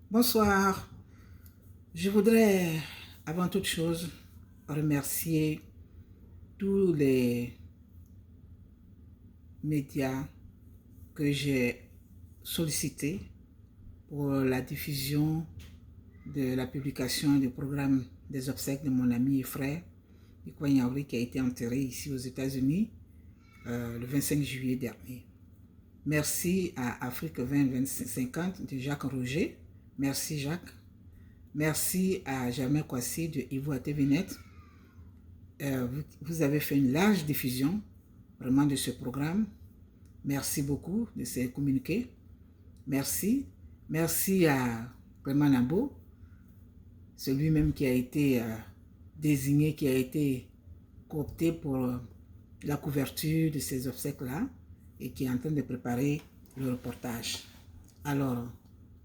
Bonsoir. Je voudrais, avant toute chose, remercier tous les médias que j'ai sollicités pour la diffusion de la publication du programme des obsèques de mon ami et frère, Ikwa Yaouri, qui a été enterré ici aux États-Unis le 25 juillet dernier. Merci à Afrique 2050 de Jacques Roger. Merci Jacques. Merci à Germain Kwasi de Ivo TVNet. Vous avez fait une large diffusion vraiment de ce programme. Merci beaucoup de ces communiqués. Merci. Merci à Clément Nabo, celui-même qui a été désigné, qui a été coopté pour la couverture de ces obsèques-là et qui est en train de préparer le reportage. Alors,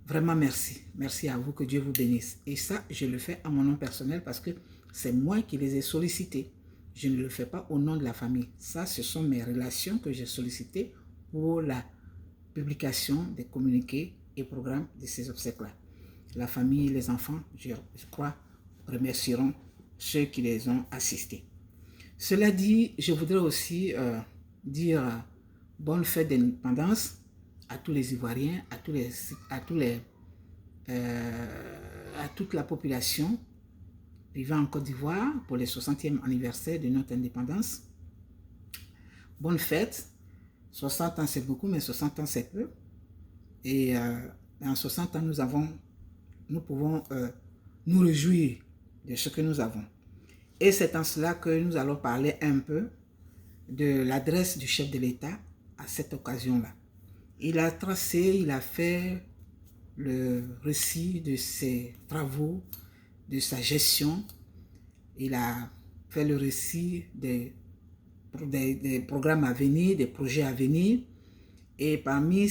vraiment merci. Merci à vous, que Dieu vous bénisse. Et ça, je le fais à mon nom personnel parce que c'est moi qui les ai sollicités. Je ne le fais pas au nom de la famille. Ça, ce sont mes relations que j'ai sollicitées pour la publication des communiqués et programmes de ces obsèques-là. La famille, les enfants, je crois, remercieront ceux qui les ont assistés. Cela dit, je voudrais aussi dire bonne fête d'indépendance à tous les Ivoiriens, à toute la population vivant en Côte d'Ivoire pour le 60e anniversaire de notre indépendance. Bonne fête. 60 ans c'est beaucoup, mais 60 ans c'est peu. Et en 60 ans, nous pouvons nous réjouir de ce que nous avons. Et c'est en cela que nous allons parler un peu de l'adresse du chef de l'État à cette occasion-là. Il a tracé, il a fait le récit de ses travaux, de sa gestion. Il a fait le récit des programmes à venir, des projets à venir. Et parmi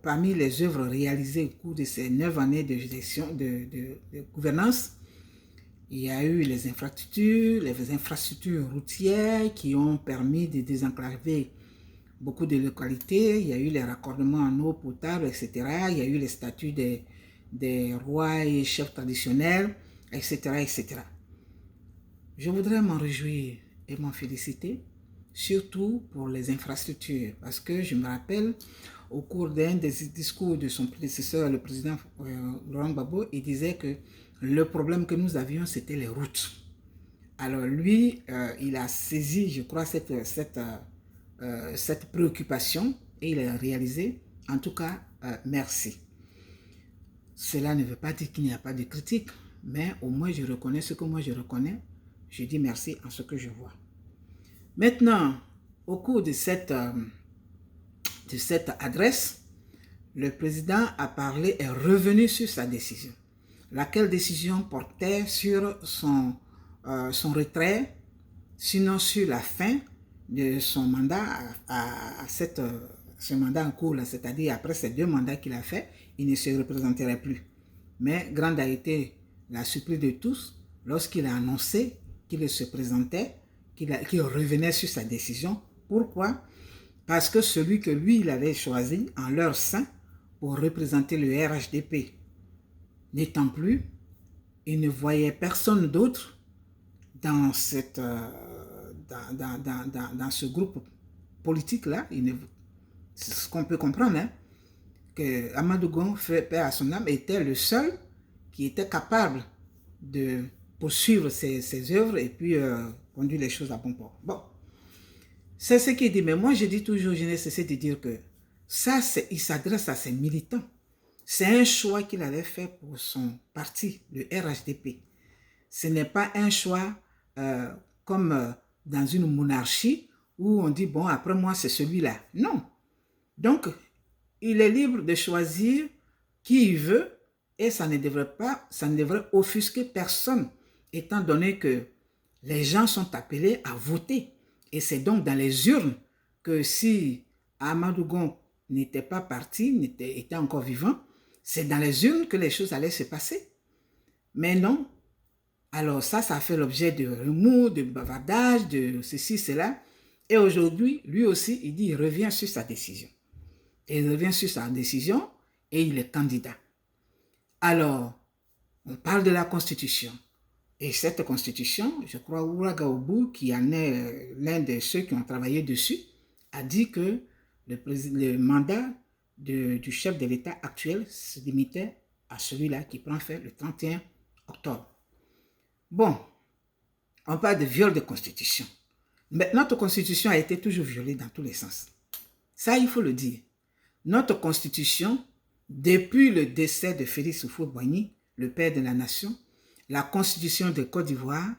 parmi les œuvres réalisées au cours de ces 9 années de gestion, de gouvernance, il y a eu les infrastructures routières qui ont permis de désenclaver beaucoup de localités. Il y a eu les raccordements en eau potable, etc. Il y a eu les statuts des rois et chefs traditionnels, etc., etc. Je voudrais m'en réjouir et m'en féliciter, surtout pour les infrastructures, parce que je me rappelle, au cours d'un des discours de son prédécesseur, le président Laurent Gbagbo, il disait que le problème que nous avions, c'était les routes. Alors lui, il a saisi, je crois, cette préoccupation et il a réalisé. En tout cas, merci. Cela ne veut pas dire qu'il n'y a pas de critique, mais au moins je reconnais ce que moi je reconnais. Je dis merci en ce que je vois. Maintenant, au cours de cette adresse, le président a parlé et revenu sur sa décision. Laquelle décision portait sur son retrait, sinon sur la fin de son mandat ce mandat en cours, c'est-à-dire après ces 2 mandats qu'il a fait, il ne se représenterait plus. Mais grande a été la surprise de tous lorsqu'il a annoncé qu'il se présentait, qu'il revenait sur sa décision. Pourquoi? Parce que celui que lui, il avait choisi en leur sein pour représenter le RHDP n'étant plus, il ne voyait personne d'autre dans ce groupe politique-là. C'est ce qu'on peut comprendre, hein, que Amadou Gon, fait paix à son âme, était le seul qui était capable de poursuivre ses œuvres et puis conduire les choses à bon port. Bon, c'est ce qu'il dit, mais moi je dis toujours, je n'ai cessé de dire que ça, il s'adresse à ses militants. C'est un choix qu'il avait fait pour son parti, le RHDP. Ce n'est pas un choix comme dans une monarchie où on dit, bon, après moi, c'est celui-là. Non. Donc, il est libre de choisir qui il veut et ça ne devrait offusquer personne, étant donné que les gens sont appelés à voter. Et c'est donc dans les urnes que si Amadou Gon n'était pas parti, était encore vivant, c'est dans les urnes que les choses allaient se passer. Mais non. Alors ça a fait l'objet de remous, de bavardage, de ceci, cela. Et aujourd'hui, lui aussi, il dit, il revient sur sa décision. Et il revient sur sa décision et il est candidat. Alors, on parle de la Constitution. Et cette Constitution, je crois, Ouagaougou, qui en est l'un de ceux qui ont travaillé dessus, a dit que le mandat du chef de l'État actuel se limitait à celui-là qui prend fin le 31 octobre. Bon, on parle de viol de Constitution. Mais notre Constitution a été toujours violée dans tous les sens. Ça, il faut le dire. Notre Constitution, depuis le décès de Félix Houphouët-Boigny, le père de la nation, la Constitution de Côte d'Ivoire,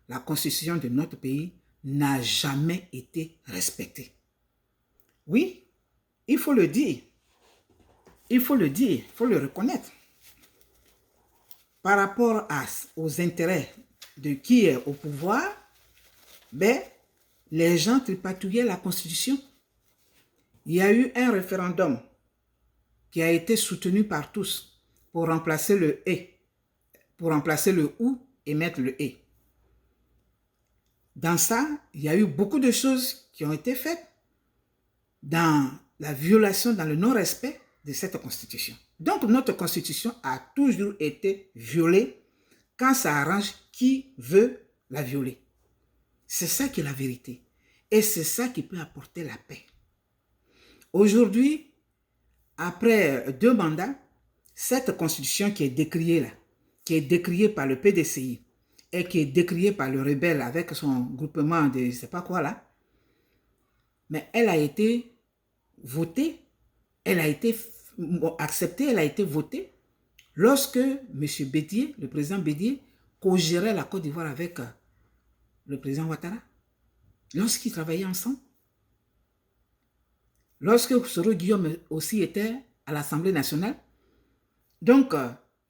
la Constitution de notre pays n'a jamais été respectée. Oui, il faut le dire. Il faut le dire, il faut le reconnaître. Par rapport aux intérêts de qui est au pouvoir, ben, les gens tripatouillaient la Constitution. Il y a eu un référendum qui a été soutenu par tous pour remplacer le « et », pour remplacer le « ou » et mettre le « et ». Dans ça, il y a eu beaucoup de choses qui ont été faites dans la violation, dans le non-respect de cette Constitution. Donc, notre Constitution a toujours été violée quand ça arrange qui veut la violer. C'est ça qui est la vérité. Et c'est ça qui peut apporter la paix. Aujourd'hui, après 2 mandats, cette Constitution qui est décriée là, qui est décriée par le PDCI et qui est décriée par le rebelle avec son groupement de je ne sais pas quoi là, mais elle a été votée, elle a été acceptée, elle a été votée lorsque M. Bédié, le président Bédié, co-gérait la Côte d'Ivoire avec le président Ouattara, lorsqu'ils travaillaient ensemble. Lorsque Soro Guillaume aussi était à l'Assemblée nationale. Donc,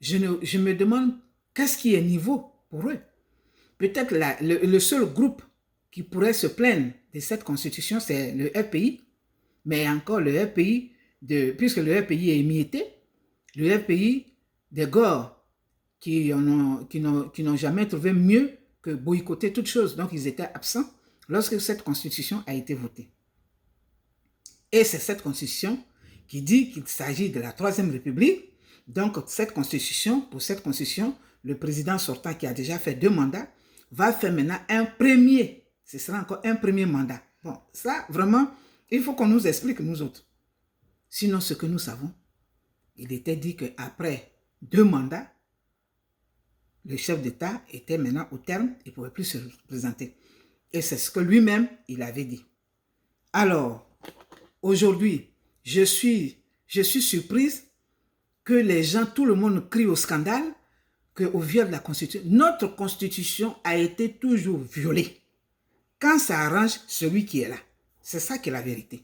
je me demande qu'est-ce qui est nouveau pour eux. Peut-être le seul groupe qui pourrait se plaindre de cette constitution, c'est le RPI. Mais encore le RPI, puisque le RPI est émietté, le RPI des Gors qui n'ont jamais trouvé mieux que boycotter toute chose. Donc, ils étaient absents lorsque cette constitution a été votée. Et c'est cette constitution qui dit qu'il s'agit de la Troisième République. Donc, pour cette constitution, le président sortant qui a déjà fait 2 mandats va faire maintenant ce sera encore un premier mandat. Bon, ça, vraiment, il faut qu'on nous explique, nous autres. Sinon, ce que nous savons, il était dit qu'après 2 mandats, le chef d'État était maintenant au terme, il ne pouvait plus se représenter. Et c'est ce que lui-même, il avait dit. Alors, aujourd'hui, je suis surprise que les gens, tout le monde crie au scandale, qu'au viol de la Constitution, notre Constitution a été toujours violée. Quand ça arrange celui qui est là. C'est ça qui est la vérité.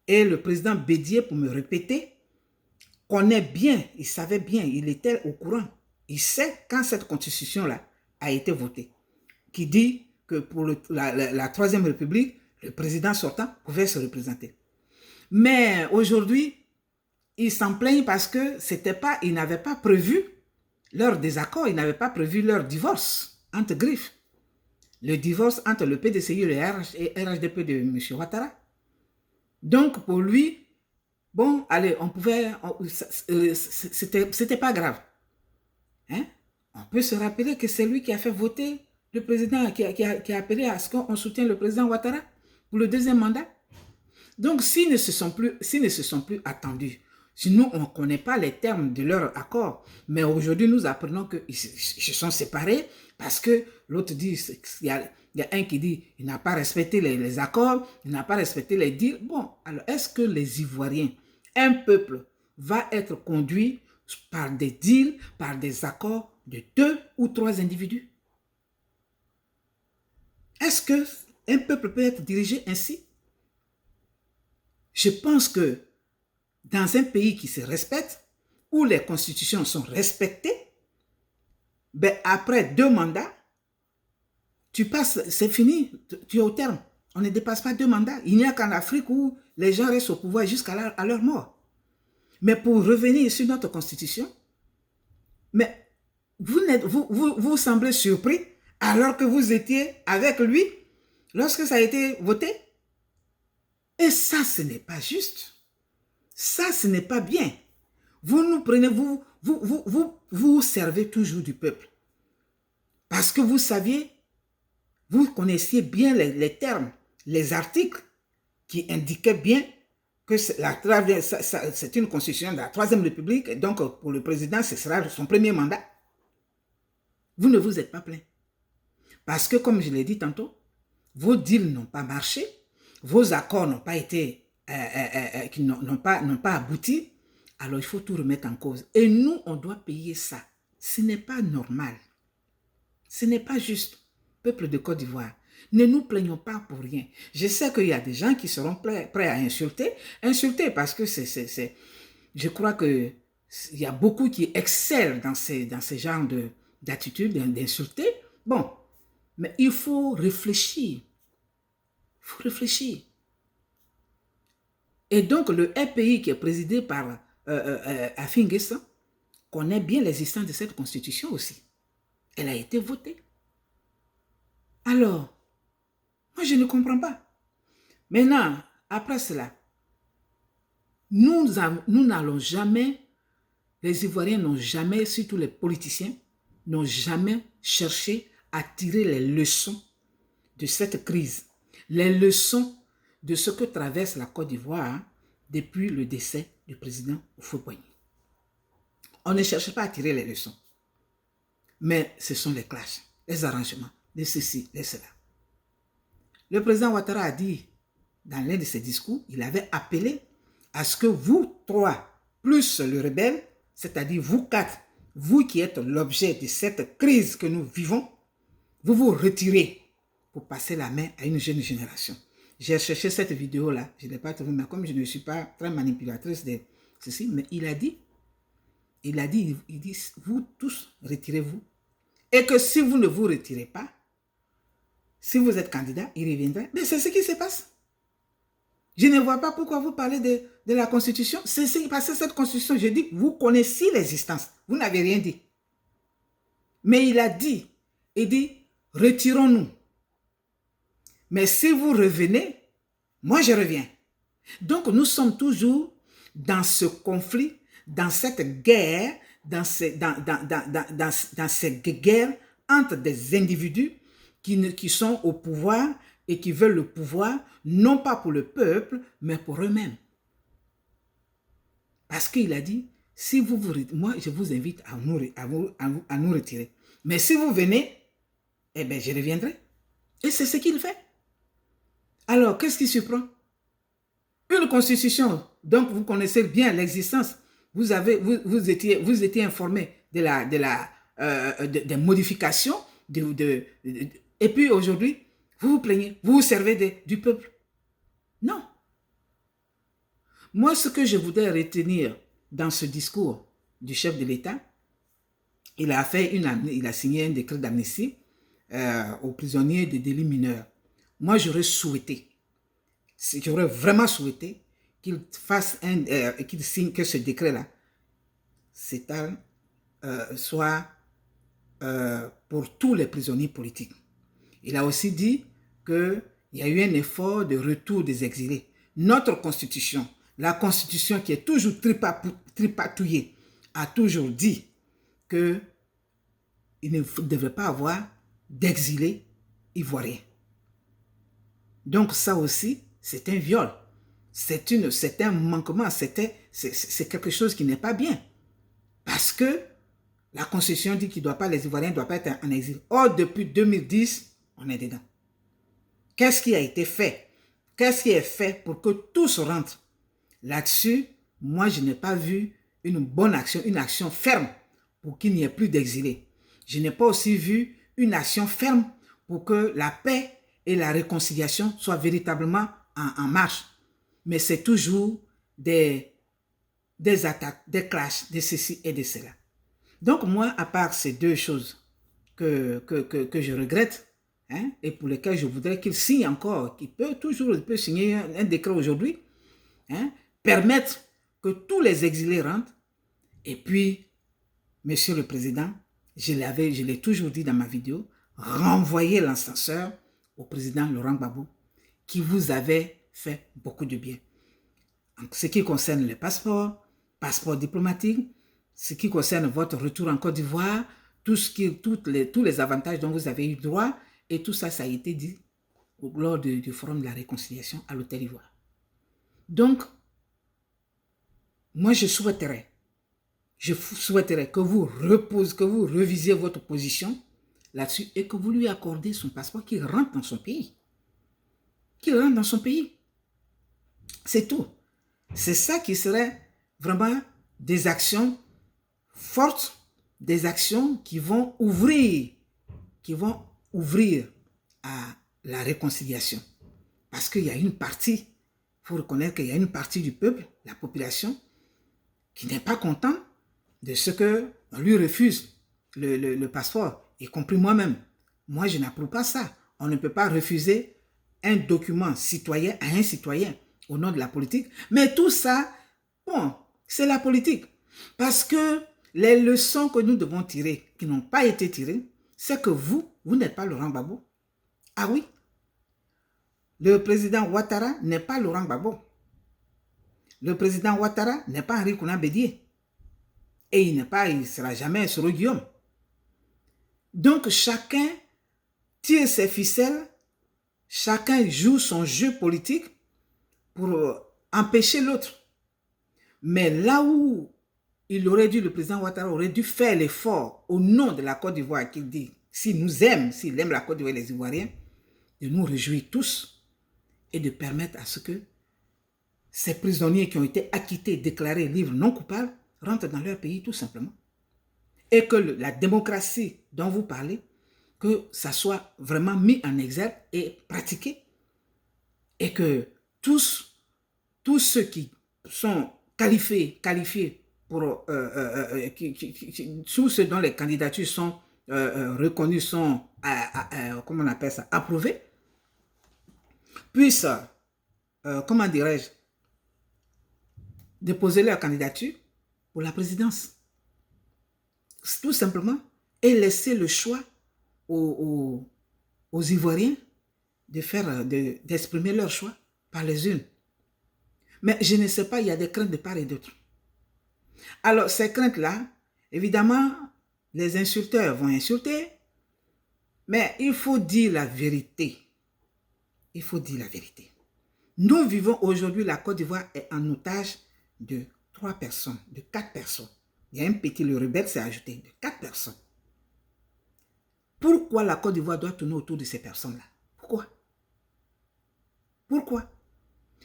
Et le président Bédié, pour me répéter, connaît bien, il savait bien, il était au courant. Il sait quand cette Constitution-là a été votée, qui dit que pour la Troisième République, le président sortant pouvait se représenter. Mais aujourd'hui, ils s'en plaignent parce que ils n'avaient pas prévu leur désaccord, ils n'avaient pas prévu leur divorce entre griffes. Le divorce entre le PDCI et le RHDP de M. Ouattara. Donc, pour lui, bon, allez, c'était pas grave. Hein? On peut se rappeler que c'est lui qui a fait voter le président, qui a appelé à ce qu'on soutienne le président Ouattara pour le 2e mandat. Donc, s'ils ne se sont plus attendus, si nous, on ne connaît pas les termes de leur accord, mais aujourd'hui, nous apprenons qu'ils se sont séparés parce que l'autre dit, il y a un qui dit, il n'a pas respecté les accords, il n'a pas respecté les deals. Bon, alors, est-ce que les Ivoiriens, un peuple, va être conduit par des deals, par des accords de 2 ou 3 individus? Est-ce qu'un peuple peut être dirigé ainsi? Je pense que dans un pays qui se respecte, où les constitutions sont respectées, ben après 2 mandats, tu passes, c'est fini, tu es au terme. On ne dépasse pas 2 mandats. Il n'y a qu'en Afrique où les gens restent au pouvoir jusqu'à leur mort. Mais pour revenir sur notre constitution, mais vous semblez surpris alors que vous étiez avec lui lorsque ça a été voté. Et ça, ce n'est pas juste. Ça, ce n'est pas bien. Vous nous prenez, vous servez toujours du peuple. Parce que vous saviez, vous connaissiez bien les termes, les articles qui indiquaient bien que c'est une constitution de la Troisième République, et donc pour le président, ce sera son premier mandat. Vous ne vous êtes pas plaint. Parce que, comme je l'ai dit tantôt, vos deals n'ont pas marché, vos accords n'ont pas été, n'ont pas abouti, alors il faut tout remettre en cause. Et nous, on doit payer ça. Ce n'est pas normal. Ce n'est pas juste. Peuple de Côte d'Ivoire, ne nous plaignons pas pour rien. Je sais qu'il y a des gens qui seront prêts à insulter. Insulter parce que je crois qu'il y a beaucoup qui excellent dans ces genres d'attitudes, d'insulter. Bon, mais il faut réfléchir. Il faut réfléchir. Et donc, le RPI qui est présidé par Afin Guessan connaît bien l'existence de cette constitution aussi. Elle a été votée. Alors, moi, je ne comprends pas. Maintenant, après cela, nous n'allons jamais, les Ivoiriens n'ont jamais, surtout les politiciens, n'ont jamais cherché à tirer les leçons de cette crise, les leçons de ce que traverse la Côte d'Ivoire depuis le décès du président Houphouët-Boigny. On ne cherche pas à tirer les leçons, mais ce sont les clashs, les arrangements, de ceci, de cela. Le président Ouattara a dit, dans l'un de ses discours, il avait appelé à ce que vous trois, plus le rebelle, c'est-à-dire vous quatre, vous qui êtes l'objet de cette crise que nous vivons, vous vous retirez pour passer la main à une jeune génération. J'ai cherché cette vidéo-là, je ne l'ai pas trouvée, mais comme je ne suis pas très manipulatrice de ceci, mais il dit, vous tous, retirez-vous. Et que si vous ne vous retirez pas, si vous êtes candidat, il reviendra. Mais c'est ce qui se passe. Je ne vois pas pourquoi vous parlez de la Constitution. C'est ce qui passe, cette Constitution, je dis, vous connaissez l'existence. Vous n'avez rien dit. Mais il a dit, retirons-nous. Mais si vous revenez, moi je reviens. Donc nous sommes toujours dans ce conflit, dans cette guerre, dans ces guerres entre des individus qui sont au pouvoir et qui veulent le pouvoir, non pas pour le peuple, mais pour eux-mêmes. Parce qu'il a dit, si moi je vous invite à nous retirer. Mais si vous venez, eh bien je reviendrai. Et c'est ce qu'il fait. Alors, qu'est-ce qui surprend? Une constitution, donc vous connaissez bien l'existence, vous étiez informé des modifications, et puis aujourd'hui, vous vous plaignez, vous vous servez du peuple. Non. Moi, ce que je voudrais retenir dans ce discours du chef de l'État, il a signé un décret d'amnistie aux prisonniers de délits mineurs. Moi, j'aurais vraiment souhaité qu'il fasse qu'il signe que ce décret-là soit pour tous les prisonniers politiques. Il a aussi dit qu'il y a eu un effort de retour des exilés. Notre constitution, la constitution qui est toujours tripatouillée, a toujours dit qu'il ne devait pas avoir d'exilés ivoiriens. Donc ça aussi, c'est un viol. C'est un manquement, c'est quelque chose qui n'est pas bien. Parce que la Constitution dit les Ivoiriens ne doivent pas être en exil. Or, depuis 2010, on est dedans. Qu'est-ce qui a été fait? Qu'est-ce qui est fait pour que tous rentrent? Là-dessus, moi, je n'ai pas vu une bonne action, une action ferme pour qu'il n'y ait plus d'exilés. Je n'ai pas aussi vu une action ferme pour que la paix et la réconciliation soient véritablement en marche. Mais c'est toujours des attaques, des clashs, de ceci et de cela. Donc moi, à part ces deux choses que je regrette, et pour lesquelles je voudrais qu'il signe encore, qu'il peut signer un décret aujourd'hui, permettre que tous les exilés rentrent, et puis, Monsieur le Président, je l'ai toujours dit dans ma vidéo, renvoyer l'ascenseur au président Laurent Gbagbo, qui vous avait fait beaucoup de bien. En ce qui concerne les passeports diplomatiques, ce qui concerne votre retour en Côte d'Ivoire, tous les avantages dont vous avez eu droit, et tout ça, ça a été dit lors du Forum de la Réconciliation à l'Hôtel Ivoire. Donc, moi, je souhaiterais que vous revisiez votre position là-dessus et que vous lui accordez son passeport, qu'il rentre dans son pays. Qu'il rentre dans son pays. C'est tout. C'est ça qui serait vraiment des actions fortes, des actions qui vont ouvrir à la réconciliation. Parce qu'il y a une partie, il faut reconnaître qu'il y a une partie du peuple, la population, qui n'est pas content de ce qu'on lui refuse le passeport, y compris moi-même. Moi, je n'approuve pas ça. On ne peut pas refuser un document citoyen à un citoyen au nom de la politique. Mais tout ça, bon, c'est la politique. Parce que les leçons que nous devons tirer, qui n'ont pas été tirées, c'est que vous n'êtes pas Laurent Gbagbo. Ah oui, le président Ouattara n'est pas Laurent Gbagbo. Le président Ouattara n'est pas Henri Konan Bédié. Et il ne sera jamais Soro Guillaume. Donc chacun tire ses ficelles, chacun joue son jeu politique pour empêcher l'autre. Mais là où le président Ouattara aurait dû faire l'effort au nom de la Côte d'Ivoire, qu'il dit, s'il aime la Côte d'Ivoire et les Ivoiriens, de nous réjouir tous et de permettre à ce que ces prisonniers qui ont été acquittés, déclarés libres, non coupables, rentrent dans leur pays tout simplement. Et que la démocratie dont vous parlez, que ça soit vraiment mis en exergue et pratiqué. Et que tous ceux qui sont qualifiés pour tous ceux dont les candidatures sont reconnues, sont comment on appelle ça, approuvées, puissent, comment dirais-je, déposer leur candidature pour la présidence. Tout simplement, et laisser le choix aux Ivoiriens d'exprimer leur choix par les urnes. Mais je ne sais pas, il y a des craintes de part et d'autre. Alors, ces craintes-là, évidemment, les insulteurs vont insulter, mais il faut dire la vérité. Il faut dire la vérité. Nous vivons aujourd'hui, la Côte d'Ivoire est en otage de 3 personnes, de 4 personnes. Il y a un petit, le rebelle s'est ajouté, de 4 personnes. Pourquoi la Côte d'Ivoire doit tourner autour de ces personnes-là? Pourquoi?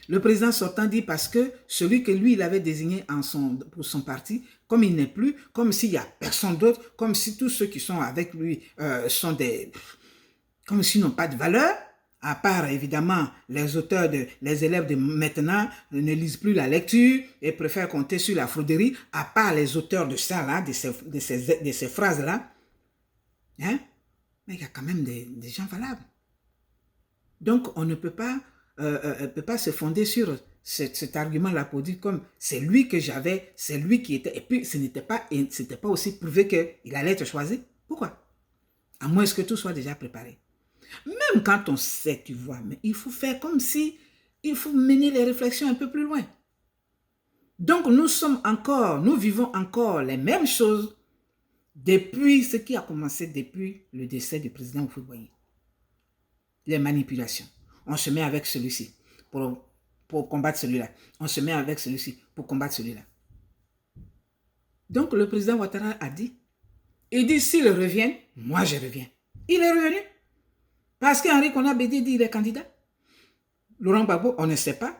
Le président sortant dit parce que celui que lui, il avait désigné pour son parti, comme il n'est plus, comme s'il n'y a personne d'autre, comme si tous ceux qui sont avec lui sont comme s'ils n'ont pas de valeur, à part évidemment les élèves de maintenant ne lisent plus la lecture et préfèrent compter sur la frauderie, à part les auteurs de ça là, de ces phrases-là. Hein? Mais il y a quand même des gens valables. Donc on ne peut pas se fonder sur cet argument-là pour dire comme c'est lui que j'avais, c'est lui qui était, et puis ce n'était pas aussi prouvé qu'il allait être choisi. Pourquoi? À moins que tout soit déjà préparé. Même quand on sait, tu vois, mais il faut faire comme si, il faut mener les réflexions un peu plus loin. Donc nous vivons encore les mêmes choses depuis ce qui a commencé depuis le décès du président Houphouët-Boigny. Les manipulations. On se met avec celui-ci pour combattre celui-là. On se met avec celui-ci pour combattre celui-là. Donc le président Ouattara a dit, il dit s'il revient, moi je reviens. Il est revenu. Parce qu'Henri Konan Bédié dit qu'il est candidat. Laurent Gbagbo, on ne sait pas,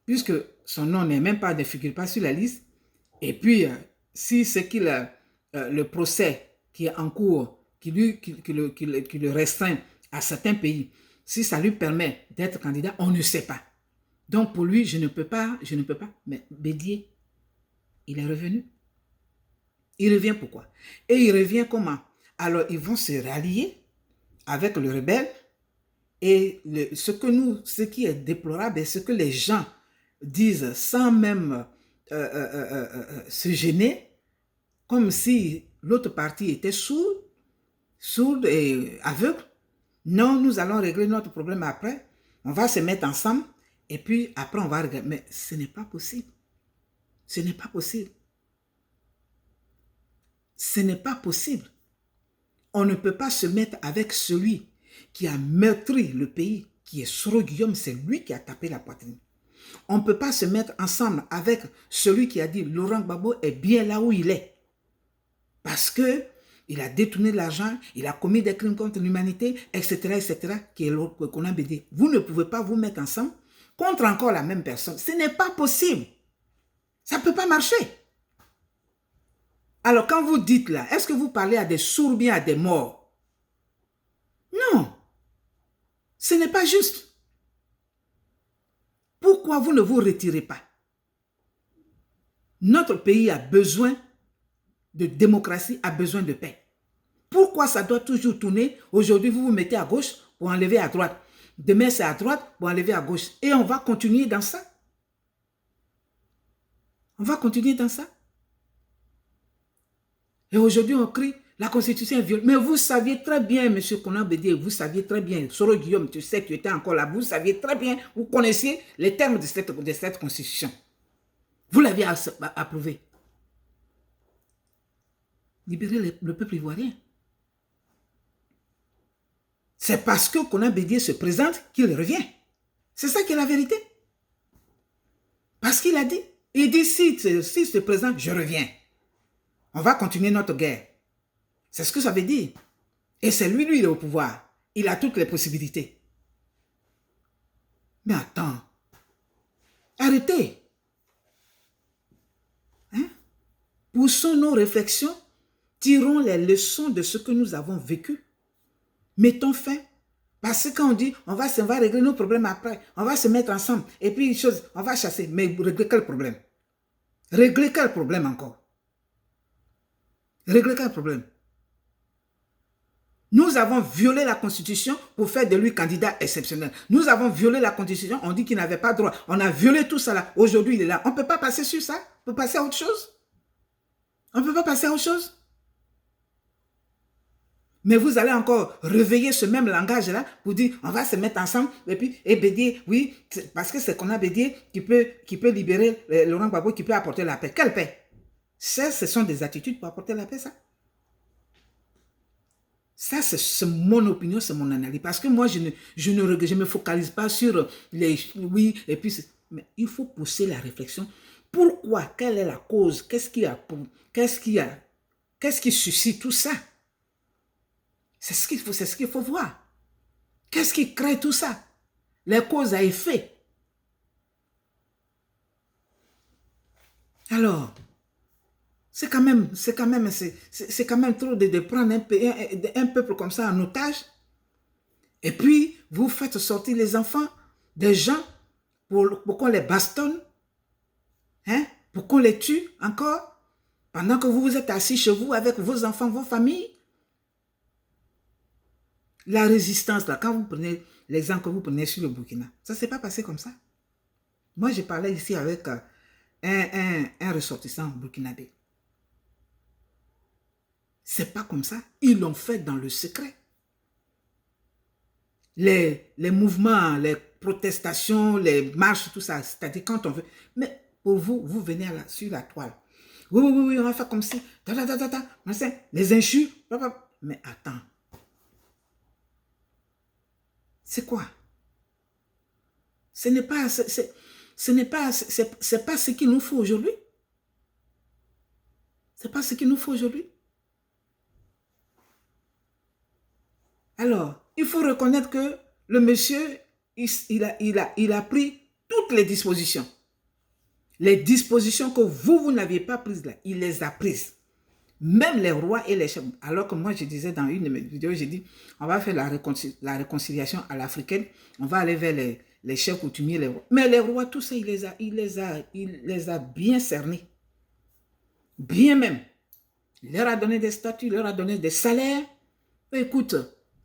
puisque son nom ne figure pas sur la liste. Et puis, si c'est le procès qui est en cours, qui le restreint à certains pays, si ça lui permet d'être candidat, on ne sait pas. Donc pour lui, je ne peux pas. Mais Bédié, il est revenu. Il revient pourquoi? Et il revient comment? Alors ils vont se rallier avec le rebelle. Et ce qui est déplorable et ce que les gens disent sans même se gêner, comme si l'autre partie était sourde et aveugle. Non, nous allons régler notre problème après. On va se mettre ensemble Et puis, après, on va regarder. Mais ce n'est pas possible. Ce n'est pas possible. Ce n'est pas possible. On ne peut pas se mettre avec celui qui a meurtri le pays, qui est Soro Guillaume, c'est lui qui a tapé la poitrine. On ne peut pas se mettre ensemble avec celui qui a dit Laurent Gbagbo est bien là où il est. Parce que il a détourné de l'argent, il a commis des crimes contre l'humanité, etc., qui est l'autre qu'on a dit. Vous ne pouvez pas vous mettre ensemble contre encore la même personne. Ce n'est pas possible. Ça ne peut pas marcher. Alors, quand vous dites là, est-ce que vous parlez à des sourds ou bien à des morts? Non. Ce n'est pas juste. Pourquoi vous ne vous retirez pas? Notre pays a besoin de démocratie, a besoin de paix. Pourquoi ça doit toujours tourner? Aujourd'hui, vous vous mettez à gauche pour enlever à droite. Demain, c'est à droite pour enlever à gauche. Et on va continuer dans ça. On va continuer dans ça. Et aujourd'hui, on crie, la Constitution est violée. Mais vous saviez très bien, M. Konan Bédié, vous saviez très bien, Soro Guillaume, tu sais, tu étais encore là, vous saviez très bien, vous connaissiez les termes de cette Constitution. Vous l'aviez approuvé. Libérer le peuple ivoirien. C'est parce que Konan Bédié se présente qu'il revient. C'est ça qui est la vérité. Parce qu'il a dit, il dit, s'il se présente, je reviens. On va continuer notre guerre. C'est ce que ça veut dire. Et c'est lui, il est au pouvoir. Il a toutes les possibilités. Mais attends. Arrêtez. Hein? Poussons nos réflexions. Tirons les leçons de ce que nous avons vécu. Mettons fin. Parce que quand on dit, on va régler nos problèmes après. On va se mettre ensemble. Et puis, on va chasser. Mais régler quel problème? Régler quel problème encore? Régler quel problème? Nous avons violé la Constitution pour faire de lui candidat exceptionnel. Nous avons violé la Constitution, on dit qu'il n'avait pas droit. On a violé tout ça là. Aujourd'hui, il est là. On ne peut pas passer sur ça. On peut passer à autre chose. On ne peut pas passer à autre chose. Mais vous allez encore réveiller ce même langage-là pour dire, on va se mettre ensemble. Et Bédié, oui, parce que c'est qu'on a Bédié qui peut libérer Laurent Gbagbo, qui peut apporter la paix. Quelle paix? Ce sont des attitudes pour apporter la paix, ça. Ça, c'est mon opinion, c'est mon analyse. Parce que moi, je ne me focalise pas sur les... Oui, et puis... Mais il faut pousser la réflexion. Pourquoi? Quelle est la cause? Qu'est-ce qui suscite tout ça? C'est ce qu'il faut voir. Qu'est-ce qui crée tout ça? Les causes à effet. Alors... C'est quand même trop de prendre un peuple comme ça en otage. Et puis, vous faites sortir les enfants des gens pour qu'on les bastonne, hein, pour qu'on les tue encore, pendant que vous êtes assis chez vous avec vos enfants, vos familles. La résistance, là, quand vous prenez l'exemple que vous prenez sur le Burkina, ça ne s'est pas passé comme ça. Moi, j'ai parlé ici avec un ressortissant burkinabé. C'est pas comme ça. Ils l'ont fait dans le secret. Les mouvements, les protestations, les marches, tout ça, c'est-à-dire quand on veut... Mais pour vous, vous venez sur la toile. Oui, on va faire comme si... Les injures. Mais attends. C'est quoi? C'est pas ce qu'il nous faut aujourd'hui. C'est pas ce qu'il nous faut aujourd'hui. Alors, il faut reconnaître que le monsieur, il a pris toutes les dispositions. Les dispositions que vous n'aviez pas prises là, il les a prises. Même les rois et les chefs. Alors que moi, je disais dans une de mes vidéos, j'ai dit, on va faire la réconciliation à l'africaine. On va aller vers les chefs coutumiers, les rois. Mais les rois, tout ça, il les a bien cernés. Bien même. Il leur a donné des statuts, il leur a donné des salaires. Écoute,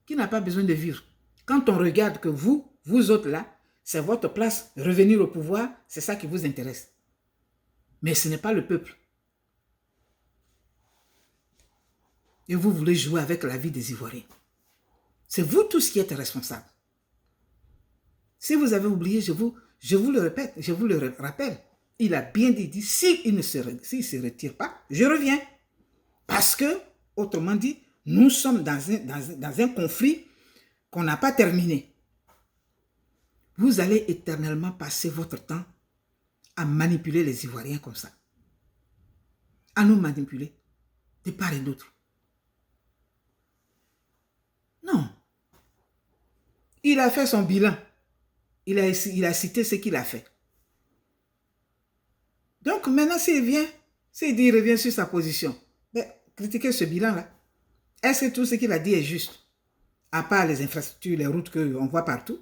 qui n'a pas besoin de vivre. Quand on regarde que vous autres là, c'est votre place, revenir au pouvoir, c'est ça qui vous intéresse. Mais ce n'est pas le peuple. Et vous voulez jouer avec la vie des Ivoiriens. C'est vous tous qui êtes responsables. Si vous avez oublié, je je vous le répète, je vous le rappelle, il a bien dit, s'il ne se retire pas, je reviens. Parce que, autrement dit, nous sommes dans un conflit qu'on n'a pas terminé. Vous allez éternellement passer votre temps à manipuler les Ivoiriens comme ça. À nous manipuler de part et d'autre. Non. Il a fait son bilan. Il a cité ce qu'il a fait. Donc maintenant, s'il dit qu'il revient sur sa position, ben, critiquez ce bilan-là. Est-ce que tout ce qu'il a dit est juste? À part les infrastructures, les routes qu'on voit partout,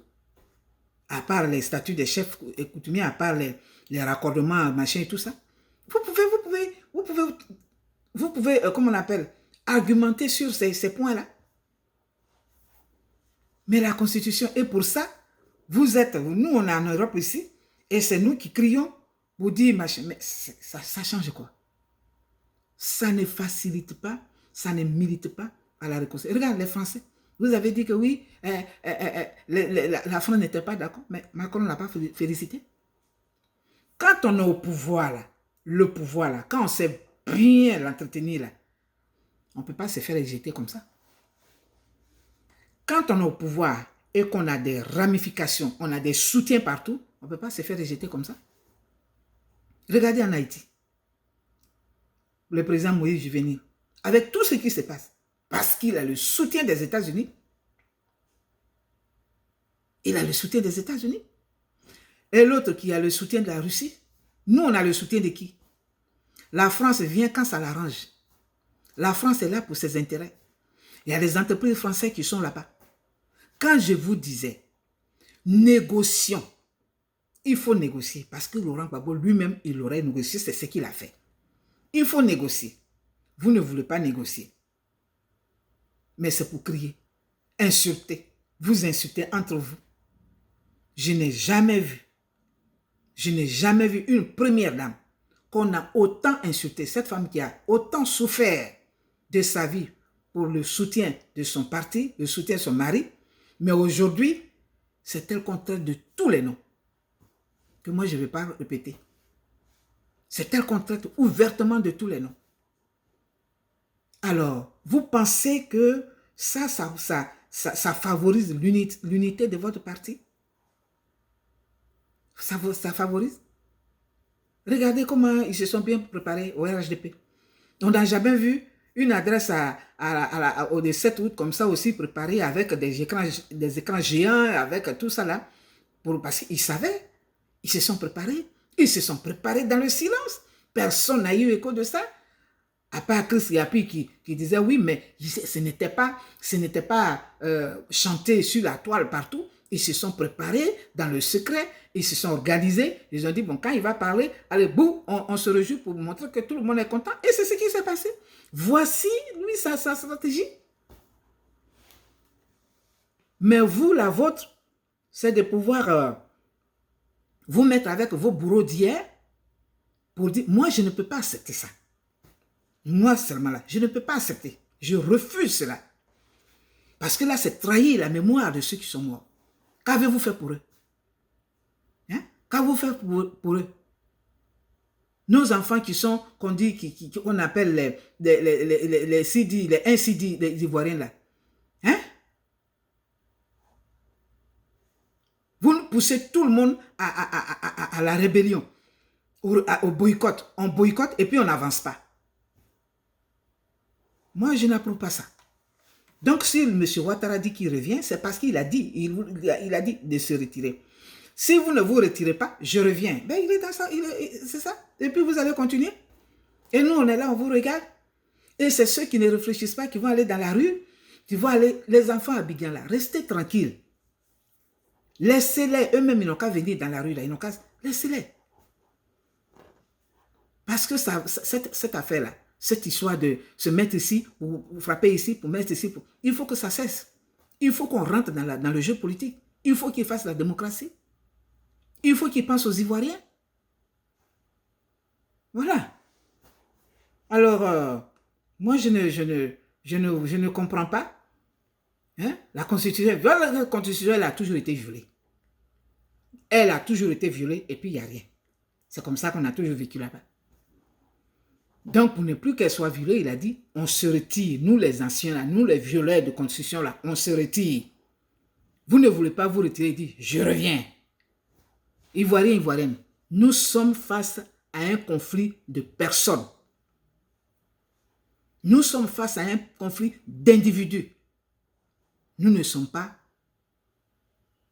à part les statuts des chefs coutumiers, à part les raccordements, machin et tout ça, vous pouvez, comment on appelle, argumenter sur ces points-là. Mais la Constitution est pour ça. Nous on est en Europe ici, et c'est nous qui crions pour dire, machin, mais ça change quoi? Ça ne facilite pas, ça ne milite pas à la réconciliation. Regarde les Français. Vous avez dit que oui, la France n'était pas d'accord, mais Macron ne l'a pas félicité. Quand on est au pouvoir, là, le pouvoir, là, quand on sait bien l'entretenir, là, on ne peut pas se faire éjecter comme ça. Quand on est au pouvoir et qu'on a des ramifications, on a des soutiens partout, on ne peut pas se faire rejeter comme ça. Regardez en Haïti. Le président Moïse Juvenil, avec tout ce qui se passe, parce qu'il a le soutien des États-Unis. Il a le soutien des États-Unis. Et l'autre qui a le soutien de la Russie. Nous, on a le soutien de qui? La France vient quand ça l'arrange. La France est là pour ses intérêts. Il y a des entreprises françaises qui sont là-bas. Quand je vous disais, négocions, il faut négocier. Parce que Laurent Gbagbo lui-même, il aurait négocié, c'est ce qu'il a fait. Il faut négocier. Vous ne voulez pas négocier. Mais c'est pour crier. Insulter. Vous insultez entre vous. Je n'ai jamais vu une première dame qu'on a autant insulté. Cette femme qui a autant souffert de sa vie pour le soutien de son parti, le soutien de son mari. Mais aujourd'hui, c'est elle qu'on traite de tous les noms. Que moi, je ne vais pas répéter. C'est elle qu'on traite ouvertement de tous les noms. Alors, vous pensez que ça favorise l'unité de votre parti? Ça favorise? Regardez comment ils se sont bien préparés au RHDP. On n'a jamais vu une adresse au 7 août comme ça aussi préparée avec des écrans géants, avec tout ça là. Parce qu'ils savaient, ils se sont préparés. Ils se sont préparés dans le silence. Personne n'a eu écho de ça. À part Chris Yapi qui disait oui, mais ce n'était pas chanté sur la toile partout. Ils se sont préparés dans le secret. Ils se sont organisés. Ils ont dit, bon, quand il va parler, allez, boum, on se réjouit pour montrer que tout le monde est content. Et c'est ce qui s'est passé. Voici, lui, sa stratégie. Mais vous, la vôtre, c'est de pouvoir vous mettre avec vos bourreaux d'hier pour dire, moi, je ne peux pas accepter ça. Moi seulement là, je ne peux pas accepter. Je refuse cela. Parce que là, c'est trahir la mémoire de ceux qui sont morts. Qu'avez-vous fait pour eux? Hein? Qu'avez-vous fait pour eux? Nos enfants qui sont, qu'on appelle les CD, les NCD, les Ivoiriens là. Hein? Vous poussez tout le monde à la rébellion, au boycott. On boycotte et puis on n'avance pas. Moi, je n'approuve pas ça. Donc, si M. Ouattara dit qu'il revient, c'est parce qu'il a dit, il a dit de se retirer. Si vous ne vous retirez pas, je reviens. Ben, il est dans ça, c'est ça. Et puis, vous allez continuer. Et nous, on est là, on vous regarde. Et c'est ceux qui ne réfléchissent pas, qui vont aller dans la rue, qui vont aller, les enfants à Abidjan là, restez tranquilles. Laissez-les, eux-mêmes, ils n'ont qu'à venir dans la rue là, ils n'ont qu'à, laissez-les. Parce que cette affaire-là, cette histoire de se mettre ici, ou frapper ici, pour mettre ici, il faut que ça cesse. Il faut qu'on rentre dans le jeu politique. Il faut qu'il fasse la démocratie. Il faut qu'il pense aux Ivoiriens. Voilà. Alors, moi, je ne comprends pas. Hein? La Constitution, elle a toujours été violée. Elle a toujours été violée et puis il n'y a rien. C'est comme ça qu'on a toujours vécu là-bas. Donc, pour ne plus qu'elle soit violée, il a dit, on se retire. Nous, les anciens, là, nous, les violeurs de constitution, là, on se retire. Vous ne voulez pas vous retirer, il dit, je reviens. Ivoiriens, Ivoiriennes, nous sommes face à un conflit de personnes. Nous sommes face à un conflit d'individus. Nous ne sommes pas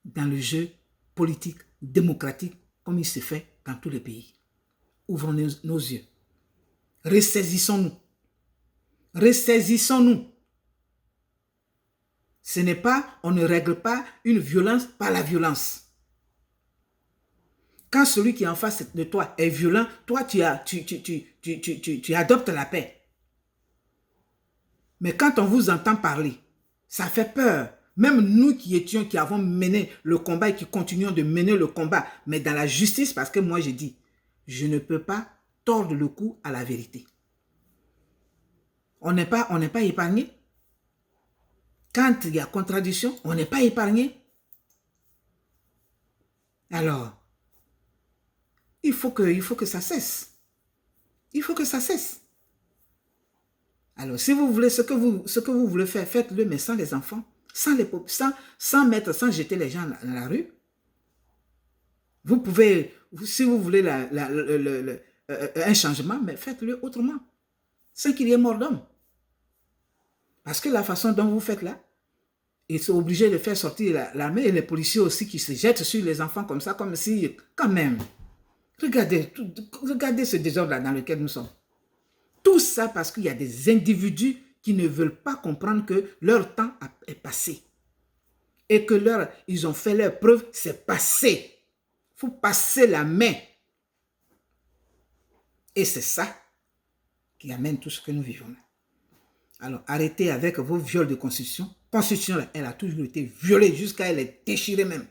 dans le jeu politique, démocratique, comme il se fait dans tous les pays. Ouvrons nos yeux. Ressaisissons-nous. Ressaisissons-nous. Ce n'est pas, on ne règle pas une violence par la violence. Quand celui qui est en face de toi est violent, toi tu adoptes la paix. Mais quand on vous entend parler, ça fait peur. Même nous qui avons mené le combat et qui continuons de mener le combat, mais dans la justice, parce que moi j'ai dit, je ne peux pas tordre le cou à la vérité. On n'est pas épargné. Quand il y a contradiction, on n'est pas épargné. Alors, il faut que ça cesse. Il faut que ça cesse. Alors, si vous voulez ce que vous voulez faire, faites-le, mais sans les enfants, sans jeter les gens dans la rue. Vous pouvez, si vous voulez un changement, mais faites-le autrement, sans qu'il y ait mort d'homme. Parce que la façon dont vous faites là, ils sont obligés de faire sortir l'armée et les policiers aussi qui se jettent sur les enfants comme ça, comme si, quand même, regardez ce désordre-là dans lequel nous sommes. Tout ça parce qu'il y a des individus qui ne veulent pas comprendre que leur temps est passé. Et que ils ont fait leur preuve, c'est passé. Il faut passer la main. Et c'est ça qui amène tout ce que nous vivons là. Alors, arrêtez avec vos viols de constitution. Constitution, là, elle a toujours été violée jusqu'à elle est déchirée même.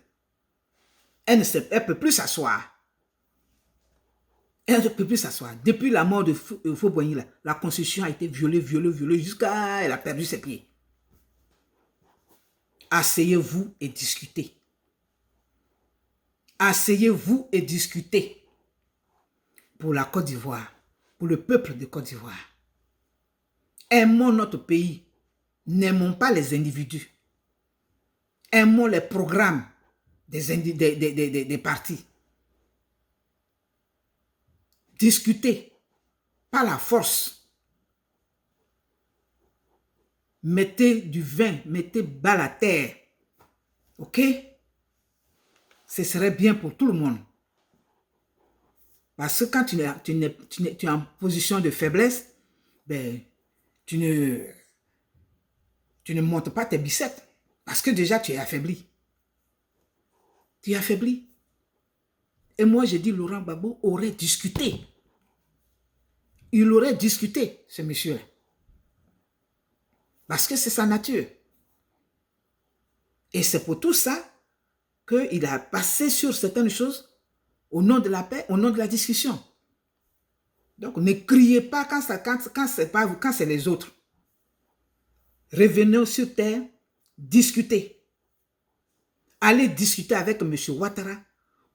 Elle ne peut plus s'asseoir. Elle ne peut plus s'asseoir. Depuis la mort de Fauboigny, la constitution a été violée jusqu'à elle a perdu ses pieds. Asseyez-vous et discutez. Asseyez-vous et discutez. Pour la Côte d'Ivoire, pour le peuple de Côte d'Ivoire. Aimons notre pays. N'aimons pas les individus. Aimons les programmes des partis. Discutez, pas la force. Mettez du vin, mettez bas la terre. Ok? Ce serait bien pour tout le monde. Parce que quand tu es en position de faiblesse, ben, tu ne montes pas tes biceps. Parce que déjà, tu es affaibli. Tu es affaibli. Et moi, j'ai dit, Laurent Gbagbo aurait discuté. Il aurait discuté, ce monsieur-là. Parce que c'est sa nature. Et c'est pour tout ça qu'il a passé sur certaines choses au nom de la paix, au nom de la discussion. Donc, ne criez pas quand c'est pas vous, quand c'est les autres. Revenons sur terre, discutez. Allez discuter avec M. Ouattara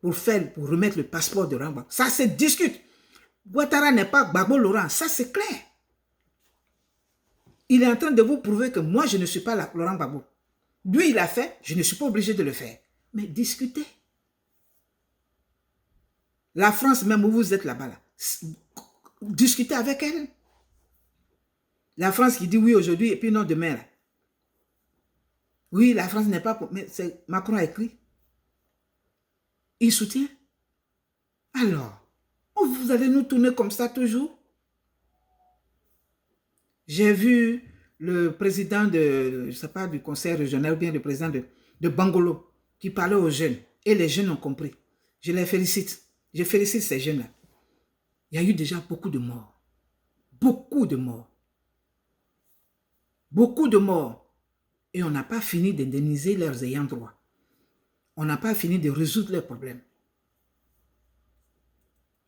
pour remettre le passeport de Laurent Gbagbo. Ça se discute. Ouattara n'est pas Gbagbo Laurent, ça c'est clair. Il est en train de vous prouver que moi je ne suis pas Laurent Gbagbo. Lui il a fait, je ne suis pas obligé de le faire. Mais discutez. La France même où vous êtes là-bas, discutez avec elle. La France qui dit oui aujourd'hui et puis non demain. Là. Oui, la France n'est pas pour... Mais Macron a écrit. Il soutient. Alors, vous allez nous tourner comme ça toujours? J'ai vu le président de, je sais pas, du conseil régional ou bien le président de Bangolo qui parlait aux jeunes. Et les jeunes ont compris. Je les félicite. Je félicite ces jeunes-là. Il y a eu déjà beaucoup de morts. Beaucoup de morts. Beaucoup de morts. Et on n'a pas fini d'indemniser leurs ayants droit. On n'a pas fini de résoudre leurs problèmes.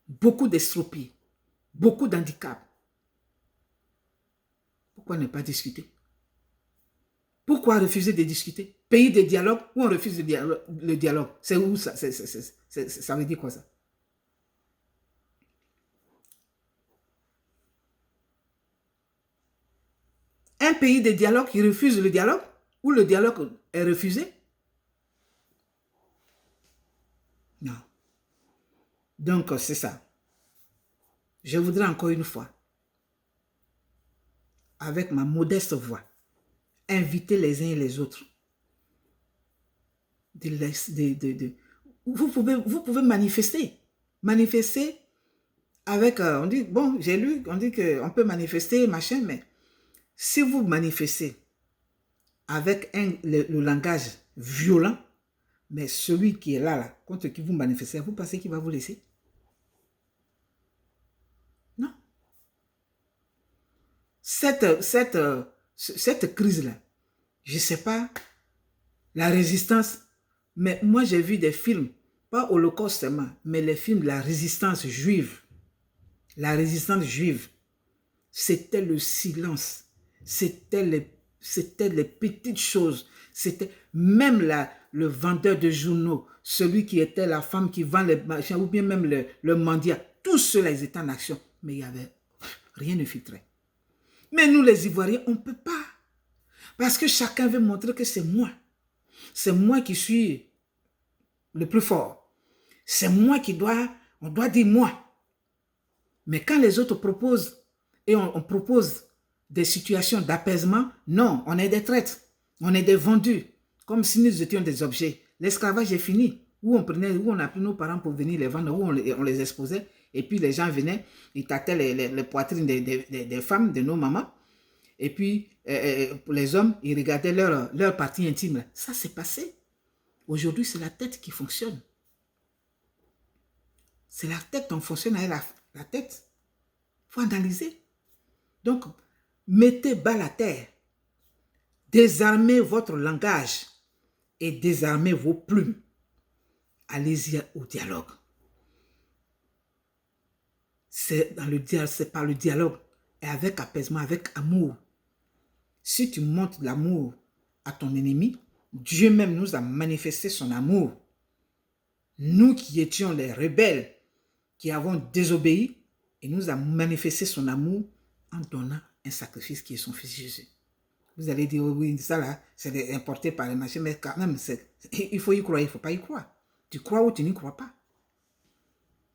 Beaucoup d'estropies. Beaucoup d'handicaps. Pourquoi ne pas discuter? Pourquoi refuser de discuter? pays de dialogue où on refuse le dialogue. C'est où ça? Ça veut dire quoi ça? Un pays de dialogue qui refuse le dialogue, où le dialogue est refusé? Non. Donc, c'est ça. Je voudrais encore une fois, avec ma modeste voix, inviter les uns et les autres. Vous pouvez manifester. Manifester avec, on dit, bon, j'ai lu, on dit qu'on peut manifester, machin, mais si vous manifestez avec le langage violent, mais celui qui est là, contre qui vous manifestez, vous pensez qu'il va vous laisser? Non. Cette crise-là, je ne sais pas, la résistance, mais moi j'ai vu des films, pas Holocauste seulement, mais les films de la résistance juive. La résistance juive, c'était le silence, c'était les petites choses, c'était même le vendeur de journaux, celui qui était la femme qui vend les machins, ou bien même le mendiant, tous ceux-là, ils étaient en action, mais il y avait, rien ne filtrait. Mais nous les Ivoiriens, on ne peut pas, parce que chacun veut montrer que c'est moi qui suis le plus fort, c'est moi on doit dire moi. Mais quand les autres proposent, et on propose des situations d'apaisement, non, on est des traîtres, on est des vendus, comme si nous étions des objets. L'esclavage est fini, où on a pris nos parents pour venir les vendre, où on les exposait, et puis les gens venaient, ils tâtaient les poitrines des femmes, de nos mamans, et puis les hommes, ils regardaient leur partie intime. Ça, c'est passé. Aujourd'hui, c'est la tête qui fonctionne. C'est la tête, on fonctionne avec la tête. Il faut analyser. Donc, mettez bas la terre. Désarmez votre langage et désarmez vos plumes. Allez-y au dialogue. C'est par le dialogue et avec apaisement, avec amour. Si tu montres l'amour à ton ennemi, Dieu même nous a manifesté son amour. Nous qui étions les rebelles, qui avons désobéi, et nous a manifesté son amour en donnant un sacrifice qui est son fils Jésus. Vous allez dire, oui, ça là, c'est importé par les machines, mais quand même, il faut y croire, il ne faut pas y croire. Tu crois ou tu n'y crois pas.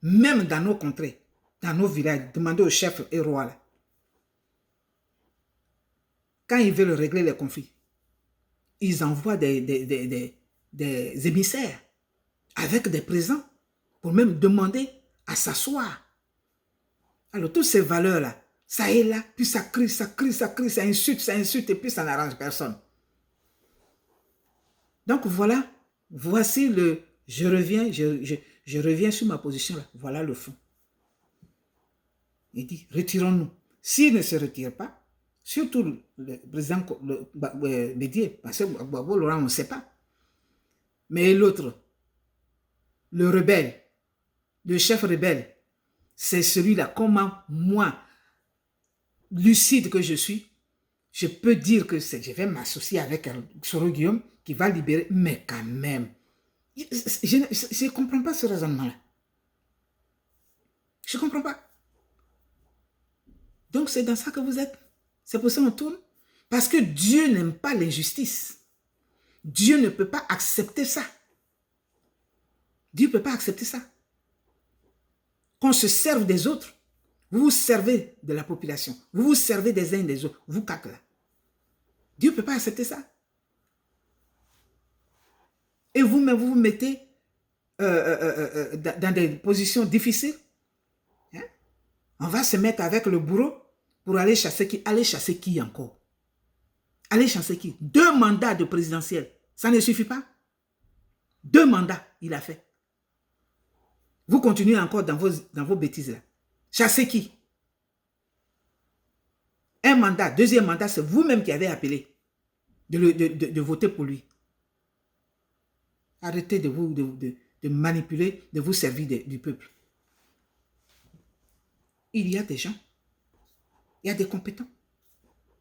Même dans nos contrées, dans nos villages, demandez aux chefs et rois, là, quand ils veulent régler les conflits, ils envoient des émissaires avec des présents pour même demander à s'asseoir. Alors, toutes ces valeurs-là, ça est là, puis ça crie, ça insulte, et puis ça n'arrange personne. Donc, voilà, voici je reviens sur ma position là, voilà le fond. Il dit, retirons-nous. S'il ne se retire pas, surtout le président Bédié, parce que Gbagbo Laurent, on ne sait pas. Mais l'autre, le rebelle, le chef rebelle, c'est celui-là. Comment moi, lucide que je suis, je peux dire que je vais m'associer avec Soro Guillaume qui va libérer, mais quand même, je ne comprends pas ce raisonnement-là. Je ne comprends pas. Donc c'est dans ça que vous êtes. C'est pour ça qu'on tourne. Parce que Dieu n'aime pas l'injustice. Dieu ne peut pas accepter ça. Dieu ne peut pas accepter ça. Qu'on se serve des autres. Vous vous servez de la population. Vous vous servez des uns et des autres. Vous quatre là. Dieu ne peut pas accepter ça. Et vous-même, vous vous mettez dans des positions difficiles. Hein? On va se mettre avec le bourreau pour aller chasser qui? Aller chasser qui encore? Aller chasser qui? 2 mandats de présidentiel. Ça ne suffit pas? 2 mandats, il a fait. Vous continuez encore dans vos bêtises là. Chasser qui? Un mandat, 2e mandat, c'est vous-même qui avez appelé de voter pour lui. Arrêtez de manipuler, de vous servir du peuple. Il y a des gens, il y a des compétents,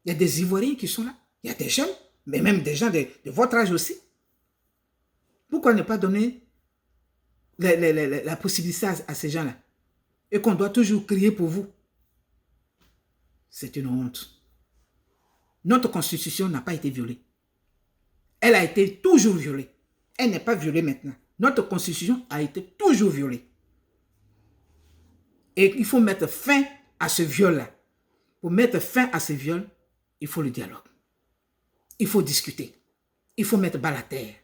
il y a des Ivoiriens qui sont là, il y a des jeunes, mais même des gens de votre âge aussi, Pourquoi ne pas donner la possibilité à ces gens-là? Et qu'on doit toujours crier pour vous. C'est une honte. Notre constitution n'a pas été violée. Elle a été toujours violée. Elle n'est pas violée maintenant. Notre constitution a été toujours violée. Et il faut mettre fin à ce viol-là. Pour mettre fin à ce viol, il faut le dialogue. Il faut discuter. Il faut mettre bas la terre.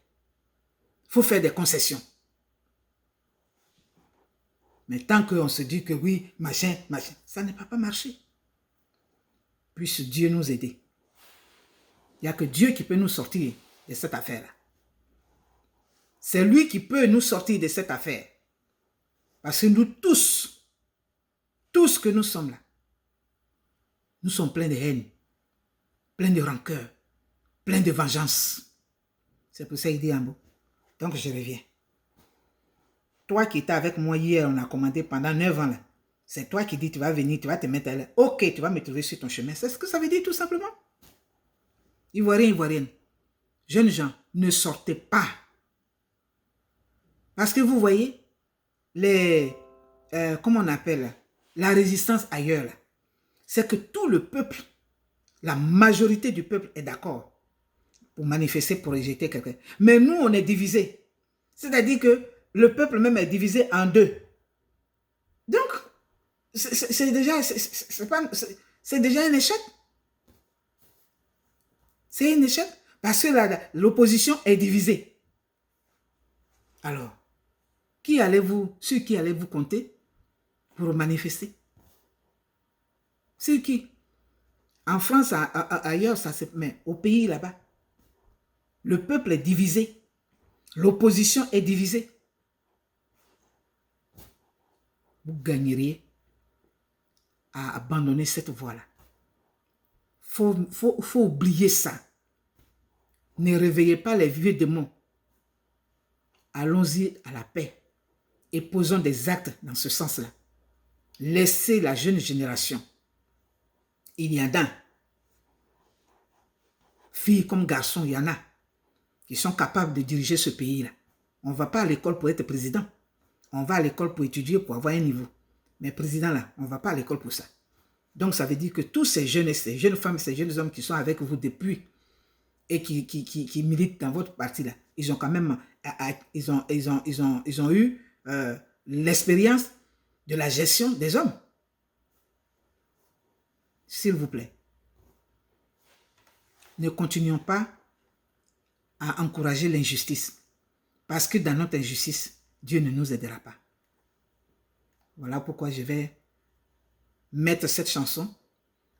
Il faut faire des concessions. Mais tant qu'on se dit que oui, machin, ça ne va pas marcher. Puisse Dieu nous aider. Il n'y a que Dieu qui peut nous sortir de cette affaire-là. C'est lui qui peut nous sortir de cette affaire. Parce que nous tous que nous sommes là, nous sommes pleins de haine, pleins de rancœur, pleins de vengeance. C'est pour ça qu'il dit en beau. Donc je reviens. Toi qui étais avec moi hier, on a commandé pendant 9 ans là. C'est toi qui dis tu vas venir, tu vas te mettre là. Ok, tu vas me trouver sur ton chemin. C'est ce que ça veut dire tout simplement. Ivoiriens, Ivoiriennes, jeunes gens, ne sortez pas. Parce que vous voyez, comment on appelle, la résistance ailleurs, c'est que tout le peuple, la majorité du peuple est d'accord pour manifester, pour rejeter quelqu'un. Mais nous, on est divisés. C'est-à-dire que le peuple même est divisé en deux. Donc, c'est déjà un échec. C'est un échec parce que l'opposition est divisée. Alors, sur qui allez-vous compter pour manifester? Sur qui? En France, ailleurs, ça se met. Au pays là-bas, le peuple est divisé. L'opposition est divisée. Vous gagneriez à abandonner cette voie-là. Faut oublier ça. Ne réveillez pas les vieux démons. Allons-y à la paix et posons des actes dans ce sens-là. Laissez la jeune génération. Il y en a. Filles comme garçons, il y en a qui sont capables de diriger ce pays-là. On ne va pas à l'école pour être président. On va à l'école pour étudier, pour avoir un niveau. Mais président là, on ne va pas à l'école pour ça. Donc ça veut dire que tous ces jeunes femmes, ces jeunes hommes qui sont avec vous depuis et qui militent dans votre parti là, ils ont quand même, ils ont eu l'expérience de la gestion des hommes. S'il vous plaît, ne continuons pas à encourager l'injustice. Parce que dans notre injustice, Dieu ne nous aidera pas. Voilà pourquoi je vais mettre cette chanson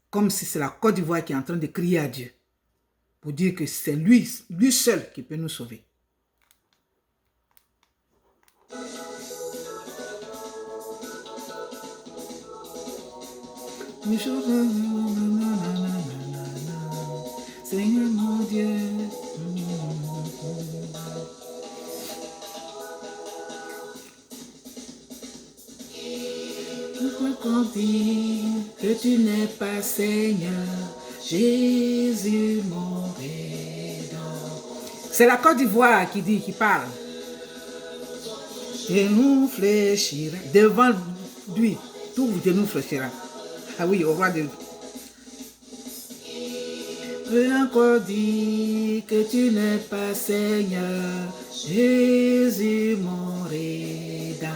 comme si c'est la Côte d'Ivoire qui est en train de crier à Dieu pour dire que c'est lui seul qui peut nous sauver. Seigneur mon Dieu. Pourquoi qu'on dit que tu n'es pas Seigneur, Jésus mon Rédempteur. C'est la Côte d'Ivoire qui parle. Et nous fléchira devant lui, tout nous fléchira. Ah oui, au roi de... Veux encore dire que tu n'es pas Seigneur, Jésus mon Rédempteur.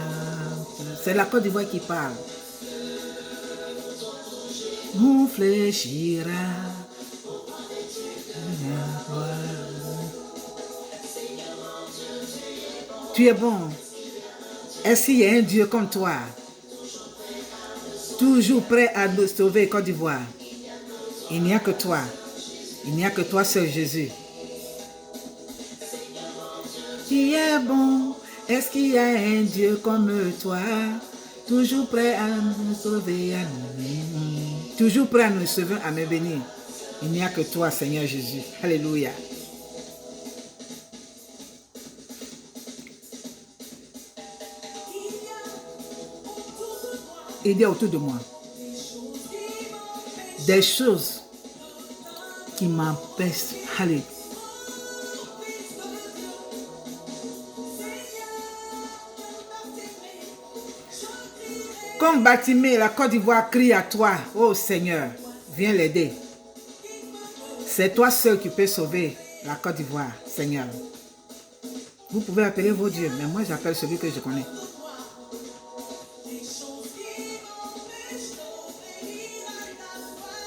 C'est la Côte d'Ivoire qui parle. Nous fléchira. Tu es bon. Est-ce qu'il y a un Dieu comme toi? Toujours prêt à nous sauver, Côte d'Ivoire. Il n'y a que toi. Il n'y a que toi seul, Jésus. Qui est bon? Est-ce qu'il y a un Dieu comme toi? Toujours prêt à nous sauver, à nous bénir. Toujours prêt à nous sauver, à me bénir. Il n'y a que toi, Seigneur Jésus. Alléluia. Il y a autour de moi des choses qui m'empêchent. Allez. Comme Bartimée, la Côte d'Ivoire crie à toi. Oh Seigneur, viens l'aider. C'est toi seul qui peux sauver la Côte d'Ivoire, Seigneur. Vous pouvez appeler vos dieux, mais moi j'appelle celui que je connais.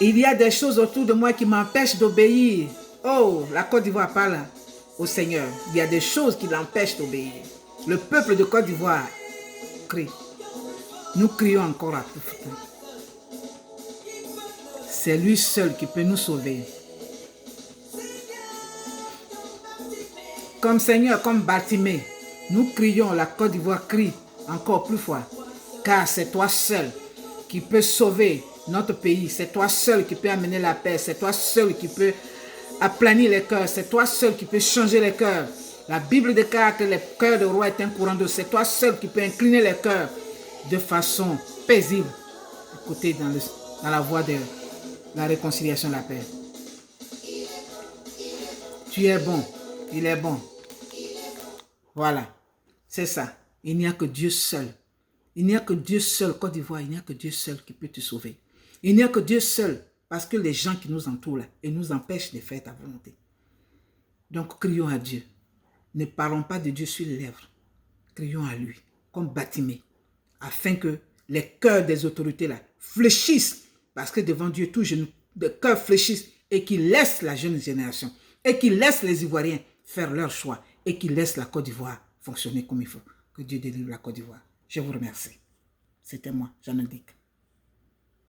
Il y a des choses autour de moi qui m'empêchent d'obéir. Oh, la Côte d'Ivoire parle au Seigneur. Il y a des choses qui l'empêchent d'obéir. Le peuple de Côte d'Ivoire crie. Nous crions encore à plus fort. C'est lui seul qui peut nous sauver. Comme Seigneur, comme Bartimée, nous crions, la Côte d'Ivoire crie encore plus fort. Car c'est toi seul qui peux sauver notre pays. C'est toi seul qui peux amener la paix. C'est toi seul qui peut aplanir les cœurs. C'est toi seul qui peux changer les cœurs. La Bible déclare que le cœur de roi est un courant d'eau. C'est toi seul qui peux incliner les cœurs de façon paisible. Écoutez, dans la voie de la réconciliation, la paix. Tu es bon. Il est bon. Voilà. C'est ça. Il n'y a que Dieu seul. Il n'y a que Dieu seul, Côte d'Ivoire, il n'y a que Dieu seul qui peut te sauver. Il n'y a que Dieu seul, parce que les gens qui nous entourent là, ils nous empêchent de faire ta volonté. Donc, crions à Dieu. Ne parlons pas de Dieu sur les lèvres. Crions à lui, comme Bartimée, afin que les cœurs des autorités là fléchissent, parce que devant Dieu, tous les cœurs fléchissent et qu'ils laissent la jeune génération, et qu'ils laissent les Ivoiriens faire leur choix, et qu'ils laissent la Côte d'Ivoire fonctionner comme il faut. Que Dieu délivre la Côte d'Ivoire. Je vous remercie. C'était moi, Jeanne Dick.